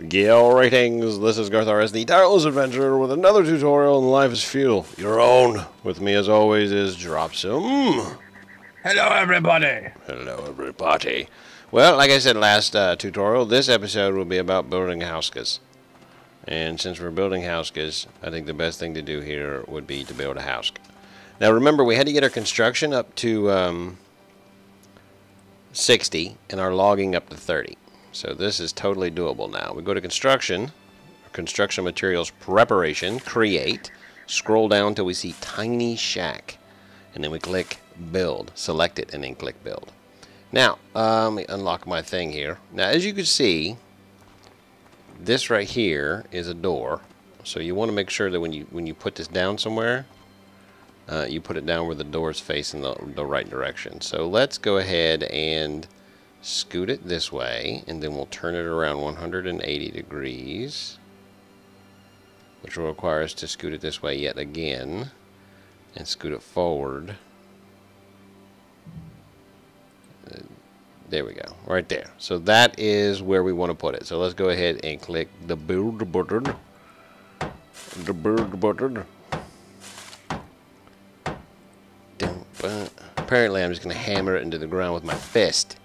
Greetings, this is garthrs, the tireless adventurer, with another tutorial in Life is Feudal, your own. With me as always is Dropsum. Hello everybody! Hello everybody. Well, like I said last tutorial, this episode will be about building houses. And since we're building houses, I think the best thing to do here would be to build a house. Now remember, we had to get our construction up to 60 and our logging up to 30. So this is totally doable now. We go to construction materials preparation, create, scroll down till we see tiny shack, and then we click build, select it, and then click build. Now, let me unlock my thing here. Now, as you can see, this right here is a door. So you want to make sure that when you put this down somewhere, you put it down where the door is facing the right direction. So let's go ahead and scoot it this way, and then we'll turn it around 180 degrees, which will require us to scoot it this way yet again, and scoot it forward. There we go, right there. So that is where we want to put it. So let's go ahead and click the build button. The build button. Apparently I'm just going to hammer it into the ground with my fist.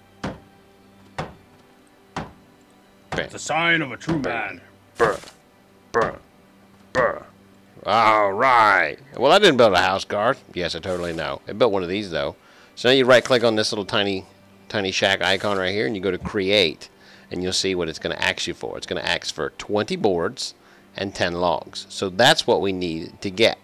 It's a sign of a true man. Alright. Well, I didn't build a house, Garth. Yes, I totally know. I built one of these, though. So now you right-click on this little tiny shack icon right here, and you go to Create, and you'll see what it's going to ask you for. It's going to ask for 20 boards and 10 logs. So that's what we need to get.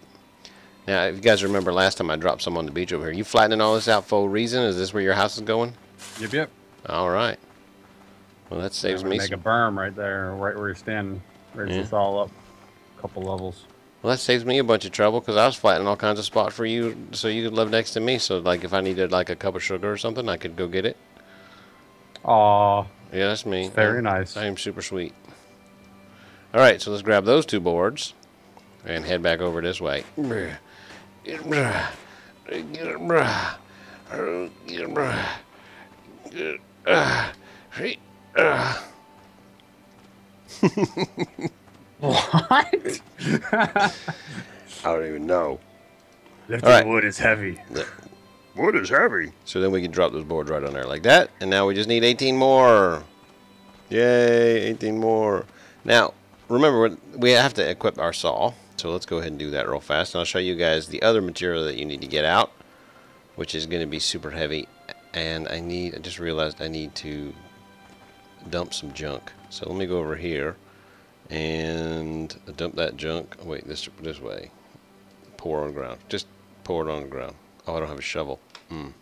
Now, if you guys remember last time I dropped some on the beach over here, you flattening all this out for a reason? Is this where your house is going? Yep. Alright. Well, that saves me. Make a berm right there, right where you're standing. Raise this all up a couple levels. Well, that saves me a bunch of trouble because I was flattening all kinds of spots for you so you could live next to me. So, like, if I needed, like, a cup of sugar or something, I could go get it. Aw. Yeah, that's me. Very nice. I am super sweet. All right, so let's grab those two boards and head back over this way. What? I don't even know. Lifting wood is heavy. Wood is heavy. So then we can drop those boards right on there like that. And now we just need 18 more. Yay, 18 more. Now, remember, we have to equip our saw. So let's go ahead and do that real fast. And I'll show you guys the other material that you need to get out, which is going to be super heavy. And I just realized I need to dump some junk. So let me go over here and dump that junk. Wait, this way. Pour on the ground. Just pour it on the ground. Oh, I don't have a shovel. So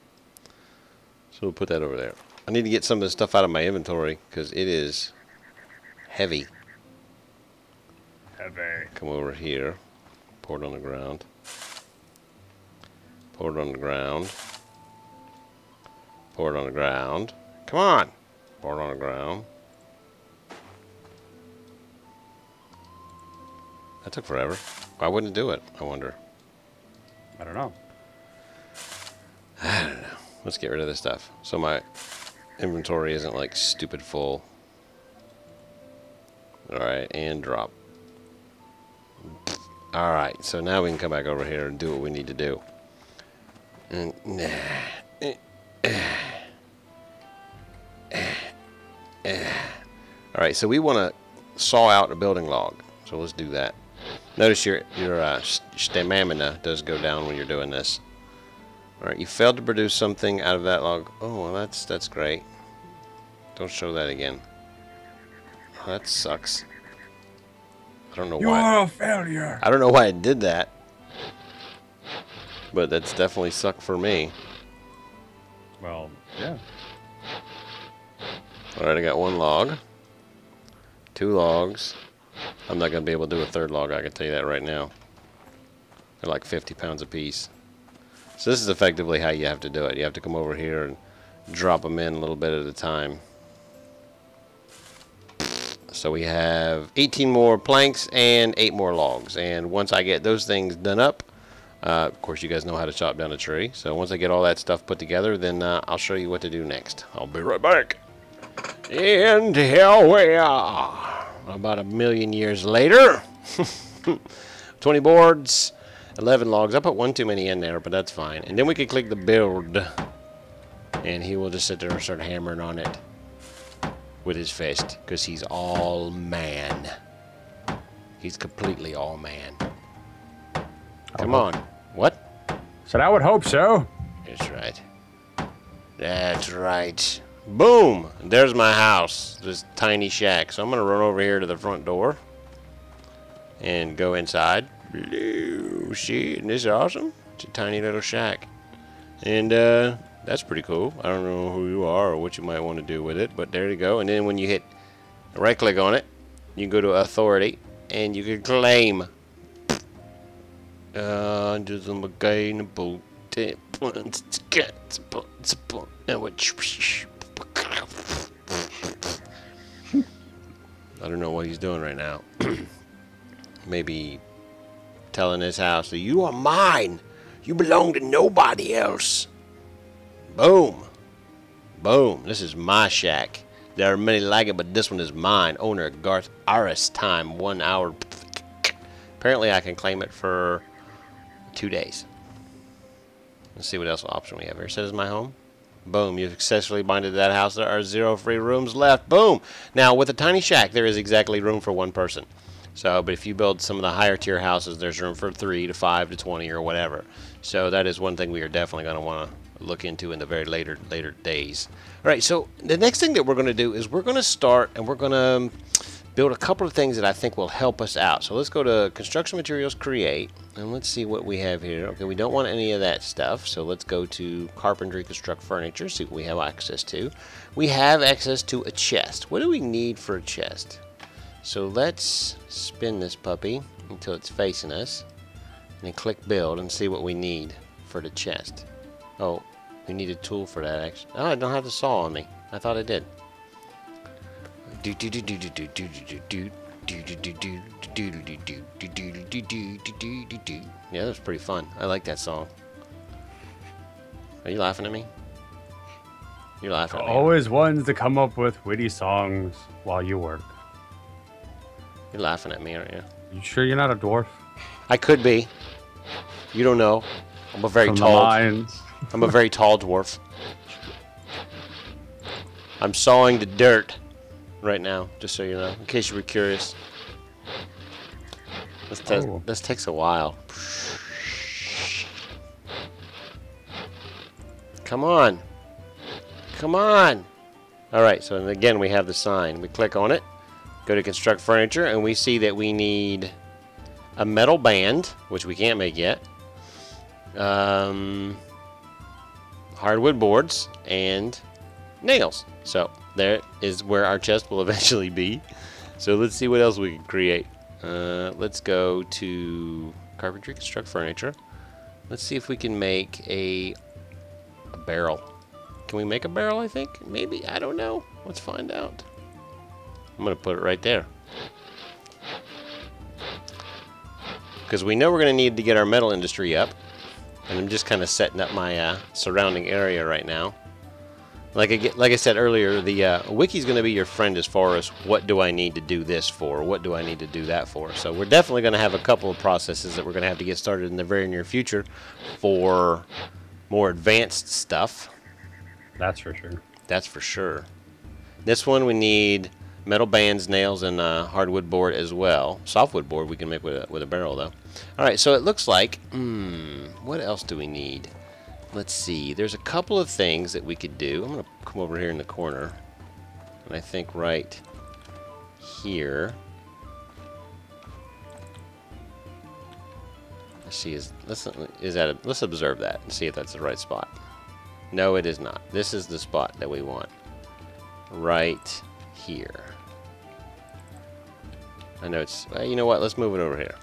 we'll put that over there. I need to get some of this stuff out of my inventory because it is heavy. Come over here. Pour it on the ground. Pour it on the ground. Pour it on the ground. Come on! Pour it on the ground. That took forever. Why wouldn't it do it, I wonder? I don't know. I don't know. Let's get rid of this stuff so my inventory isn't like stupid full. Alright, and drop. Alright, so now we can come back over here and do what we need to do. And Alright, so we want to saw out a building log. So let's do that. Notice your stamina does go down when you're doing this. Alright, you failed to produce something out of that log. Oh, well, that's great. Don't show that again. Oh, that sucks. I don't know why. You're a failure. I don't know why I did that. But that's definitely sucked for me. Well, yeah. Alright, I got one log. 2 logs. I'm not going to be able to do a 3rd log, I can tell you that right now. They're like 50 pounds a piece. So this is effectively how you have to do it. You have to come over here and drop them in a little bit at a time. So we have 18 more planks and 8 more logs. And once I get those things done up, of course you guys know how to chop down a tree. So once I get all that stuff put together, then I'll show you what to do next. I'll be right back. And here we are. about 1,000,000 years later. 20 boards, 11 logs. I put one too many in there, but that's fine. And then we can click the build. And he will just sit there and start hammering on it with his fist. Because he's all man. He's completely all man. Come on. What? Said I would hope so. That's right. That's right. Boom! There's my house. This tiny shack. So I'm going to run over here to the front door. And go inside. See? Isn't this awesome? It's a tiny little shack. And that's pretty cool. I don't know who you are or what you might want to do with it. But there you go. And then when you hit right click on it, you can go to authority. And you can claim. Just a gain boot. I don't know what he's doing right now. Maybe telling his house that you are mine. You belong to nobody else. Boom. Boom. This is my shack. There are many like it, but this one is mine. Owner garthrs. Time 1 hour. Apparently I can claim it for 2 days. Let's see what else option we have here. Says my home. Boom. You've successfully binded that house. There are 0 free rooms left. Boom. Now with a tiny shack, there is exactly room for 1 person. So, but if you build some of the higher tier houses, there's room for 3 to 5 to 20 or whatever. So that is one thing we are definitely going to want to look into in the very later days. All right. So the next thing that we're going to do is we're going to start and we're going to build a couple of things that I think will help us out. So let's go to construction materials, create, and let's see what we have here. Okay, we don't want any of that stuff. So let's go to carpentry, construct furniture, see what we have access to. We have access to a chest. What do we need for a chest? So let's spin this puppy until it's facing us. And then click build and see what we need for the chest. Oh, we need a tool for that actually. Oh, I don't have the saw on me. I thought I did. Yeah, that's pretty fun. I like that song. Are you laughing at me? You're laughing at me. Always ones to come up with witty songs while you work. You're laughing at me, aren't you? You sure you're not a dwarf? I could be. You don't know. I'm a very tall. I'm a very tall dwarf. I'm sawing the dirt right now, just so you know, in case you were curious. This takes a while. Come on. Come on. Alright, so again we have the sign. We click on it, go to construct furniture, and we see that we need a metal band, which we can't make yet, hardwood boards, and nails. So there is where our chest will eventually be. So let's see what else we can create. Let's go to carpentry, construct furniture. Let's see if we can make a barrel. Can we make a barrel, I think? Maybe. I don't know. Let's find out. I'm going to put it right there. Because we know we're going to need to get our metal industry up. And I'm just kind of setting up my surrounding area right now. Like I said earlier, the wiki's going to be your friend as far as what do I need to do this for, what do I need to do that for. So we're definitely going to have a couple of processes that we're going to have to get started in the very near future for more advanced stuff. That's for sure. That's for sure. This one we need metal bands, nails, and hardwood board as well. Softwood board we can make with a barrel though. All right, so it looks like, what else do we need? Let's see. There's a couple of things that we could do. I'm going to come over here in the corner. And I think right here. Let's see. Let's observe that and see if that's the right spot. No, it is not. This is the spot that we want. Right here. I know it's... Well, you know what? Let's move it over here.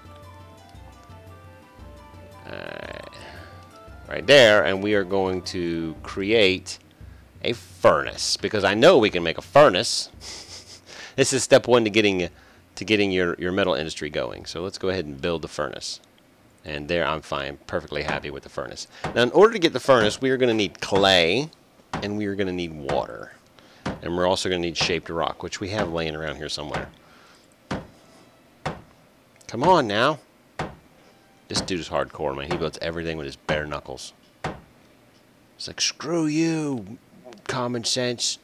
Right there, and we are going to create a furnace because I know we can make a furnace. This is step one to getting your metal industry going. So let's go ahead and build the furnace. And there, I'm fine, perfectly happy with the furnace. Now, in order to get the furnace, we are going to need clay, and we are going to need water, and we're also going to need shaped rock, which we have laying around here somewhere. Come on now. This dude is hardcore, man. He builds everything with his bare knuckles. It's like, screw you, common sense.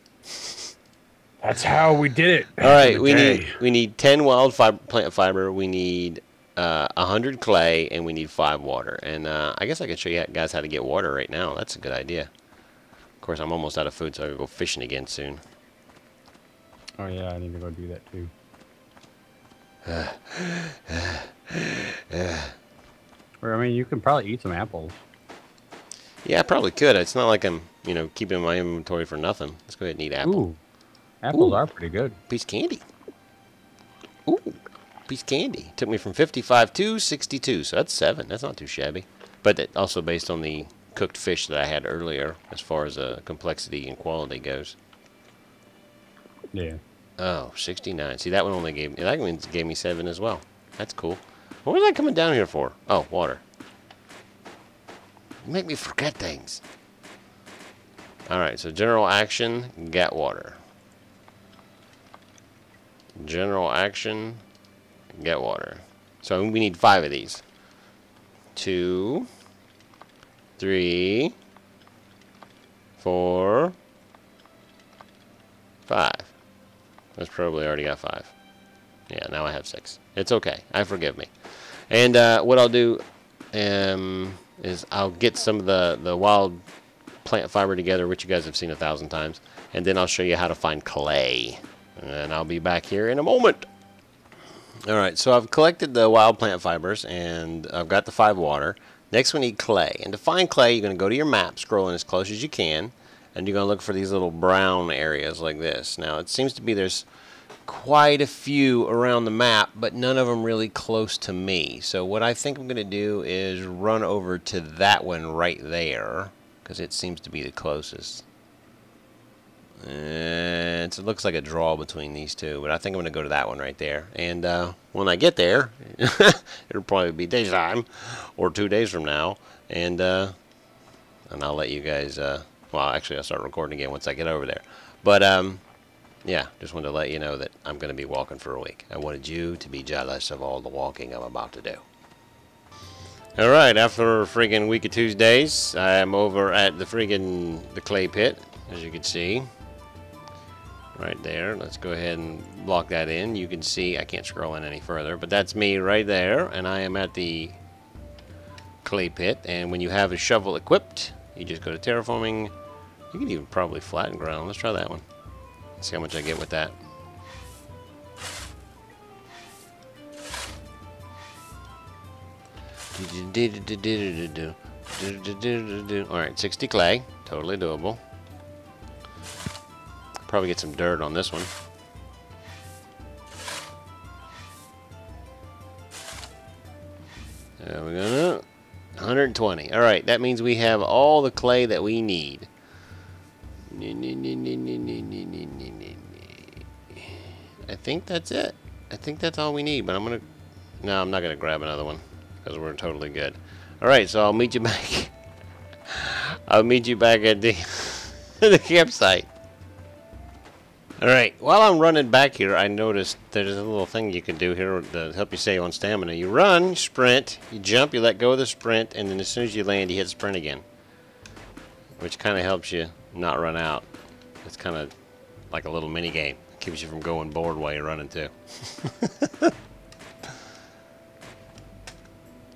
That's how we did it. All right, we need 10 wild plant fiber. We need 100 clay, and we need 5 water. And I guess I can show you guys how to get water right now. That's a good idea. Of course, I'm almost out of food, so I'll go fishing again soon. Oh yeah, I need to go do that too. Or, I mean, you can probably eat some apples. Yeah, I probably could. It's not like I'm, you know, keeping my inventory for nothing. Let's go ahead and eat apple. Ooh, apples are pretty good. Piece of candy. Ooh, piece of candy. Took me from 55 to 62, so that's 7. That's not too shabby. But that also based on the cooked fish that I had earlier, as far as complexity and quality goes. Yeah. Oh, 69. See, that one only gave me, that one gave me 7 as well. That's cool. What was I coming down here for? Oh, water. You make me forget things. Alright, so general action, get water. General action, get water. So we need 5 of these. 2, 3, 4, 5. That's probably already got 5. Yeah, now I have 6. It's okay. Forgive me. And what I'll do is I'll get some of the wild plant fiber together, which you guys have seen 1,000 times, and then I'll show you how to find clay. And I'll be back here in a moment. Alright, so I've collected the wild plant fibers, and I've got the 5 water. Next we need clay. And to find clay, you're going to go to your map, scrolling as close as you can, and you're going to look for these little brown areas like this. Now, it seems to be there's quite a few around the map, but none of them really close to me. So what I think I'm going to do is run over to that one right there, because it seems to be the closest. And so it looks like a draw between these two, but I think I'm going to go to that one right there. And when I get there, it'll probably be daytime or 2 days from now, and I'll let you guys. Well, actually, I'll start recording again once I get over there. But yeah, just wanted to let you know that I'm going to be walking for a week. I wanted you to be jealous of all the walking I'm about to do. Alright, after a friggin' week of Tuesdays, I'm over at the clay pit, as you can see. Right there. Let's go ahead and block that in. You can see, I can't scroll in any further, but that's me right there, and I am at the clay pit. And when you have a shovel equipped, you just go to terraforming. You can even probably flatten ground. Let's try that one. See how much I get with that. Alright, 60 clay. Totally doable. Probably get some dirt on this one. There we go. 120. Alright, that means we have all the clay that we need. I think that's it. I think that's all we need, but I'm not gonna grab another one because we're totally good. Alright, so I'll meet you back. I'll meet you back at the the campsite. Alright, while I'm running back here, I noticed there's a little thing you can do here to help you save on stamina. You run, sprint, you jump, you let go of the sprint, and then as soon as you land, you hit sprint again. Which kind of helps you not run out. It's kind of like a little mini game. It keeps you from going bored while you're running too.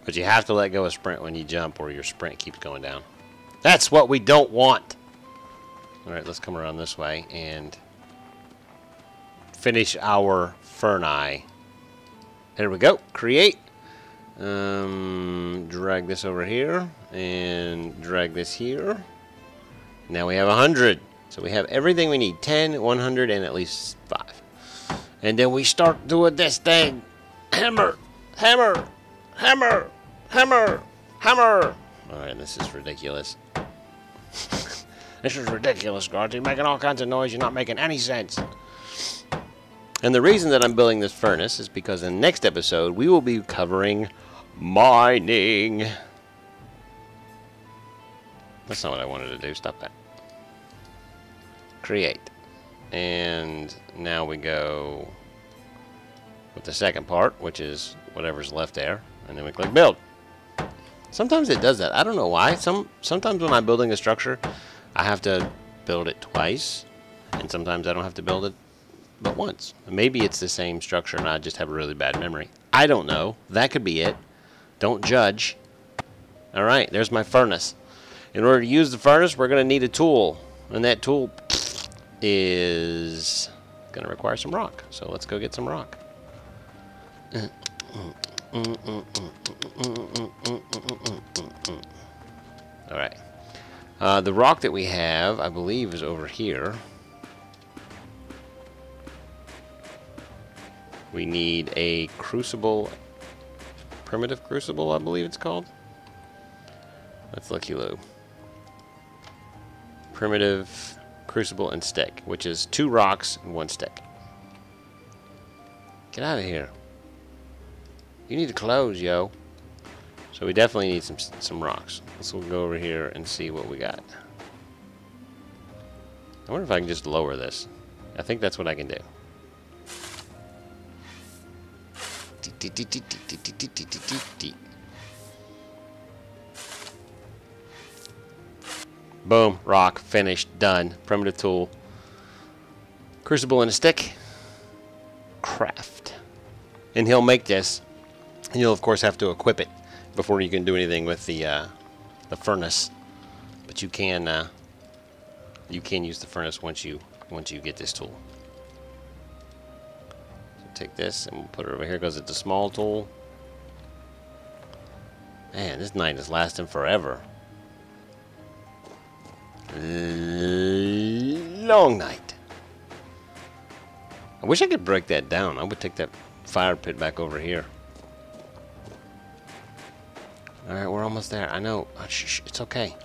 But you have to let go of sprint when you jump or your sprint keeps going down. That's what we don't want! Alright, let's come around this way and finish our ferni. There we go. Create. Drag this over here and drag this here. Now we have 100. So we have everything we need. 10, 100, and at least 5. And then we start doing this thing. Hammer, hammer, hammer, hammer, hammer. Alright, this is ridiculous. This is ridiculous, Garth. You're making all kinds of noise. You're not making any sense. And the reason that I'm building this furnace is because in the next episode, we will be covering mining. That's not what I wanted to do. Stop that. Create. And now we go with the second part, which is whatever's left there, and then we click build. Sometimes it does that. I don't know why. Sometimes when I'm building a structure, I have to build it twice, and sometimes I don't have to build it but once. Maybe it's the same structure and I just have a really bad memory. I don't know. That could be it. Don't judge. Alright, there's my furnace. In order to use the furnace, we're going to need a tool. And that tool is going to require some rock. So let's go get some rock. Alright. The rock that we have, I believe, is over here. We need a crucible, primitive crucible, I believe it's called. Let's look-y-loo. Primitive crucible and stick, which is 2 rocks and 1 stick. Get out of here. You need to close, yo. So we definitely need some rocks. Let's go over here and see what we got. I wonder if I can just lower this. I think that's what I can do. Boom, rock, finished, done. Primitive tool. Crucible and a stick. Craft. And he'll make this. And you'll of course have to equip it before you can do anything with the furnace. But you can use the furnace once you get this tool. Take this and we'll put it over here because it's a small tool. Man, this night is lasting forever. Long night. I wish I could break that down. I would take that fire pit back over here. Alright, we're almost there. I know. Oh, shh, it's okay.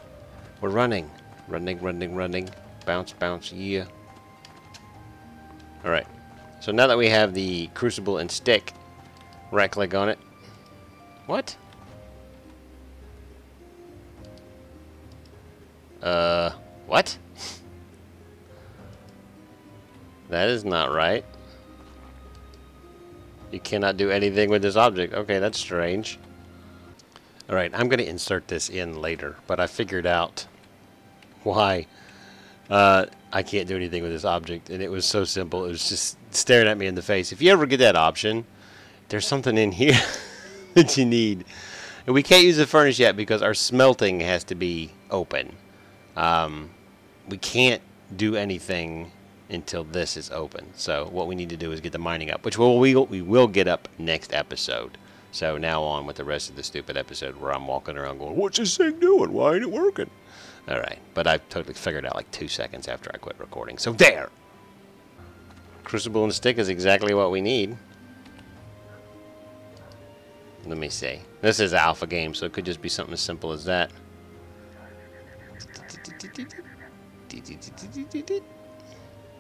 We're running. Running. Bounce, yeah. Alright. So now that we have the crucible and stick, right click on it. What? What? That is not right. You cannot do anything with this object. Okay, that's strange. Alright, I'm going to insert this in later, but I figured out why I can't do anything with this object, and it was so simple. It was just staring at me in the face. If you ever get that option, there's something in here that you need. And we can't use the furnace yet because our smelting has to be open. We can't do anything until this is open. So what we need to do is get the mining up, which we will get up next episode. So now on with the rest of the stupid episode where I'm walking around going, what's this thing doing? Why ain't it working? Alright, but I totally figured out like 2 seconds after I quit recording. So there! Crucible and stick is exactly what we need. Let me see. This is alpha game, so it could just be something as simple as that.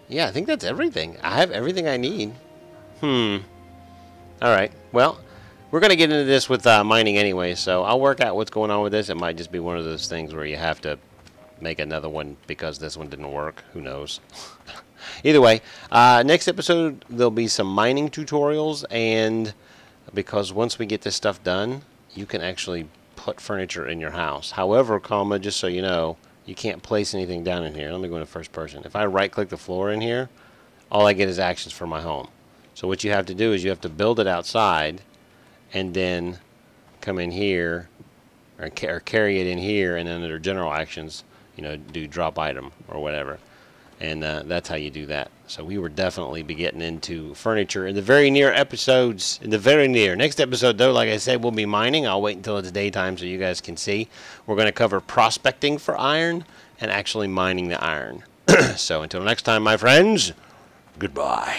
Yeah, I think that's everything. I have everything I need. Alright, well, we're going to get into this with mining anyway, so I'll work out what's going on with this. It might just be one of those things where you have to make another one because this one didn't work. Who knows? Either way, next episode there'll be some mining tutorials, and because once we get this stuff done, you can actually put furniture in your house. However, just so you know, you can't place anything down in here. Let me go into first person. If I right-click the floor in here, all I get is actions for my home. So what you have to do is you have to build it outside, and then come in here, or carry it in here, and then under general actions, do drop item or whatever. And that's how you do that. So we will definitely be getting into furniture in the very near episodes. Next episode, though, like I said, we'll be mining. I'll wait until it's daytime so you guys can see. We're going to cover prospecting for iron and actually mining the iron. So until next time, my friends, goodbye.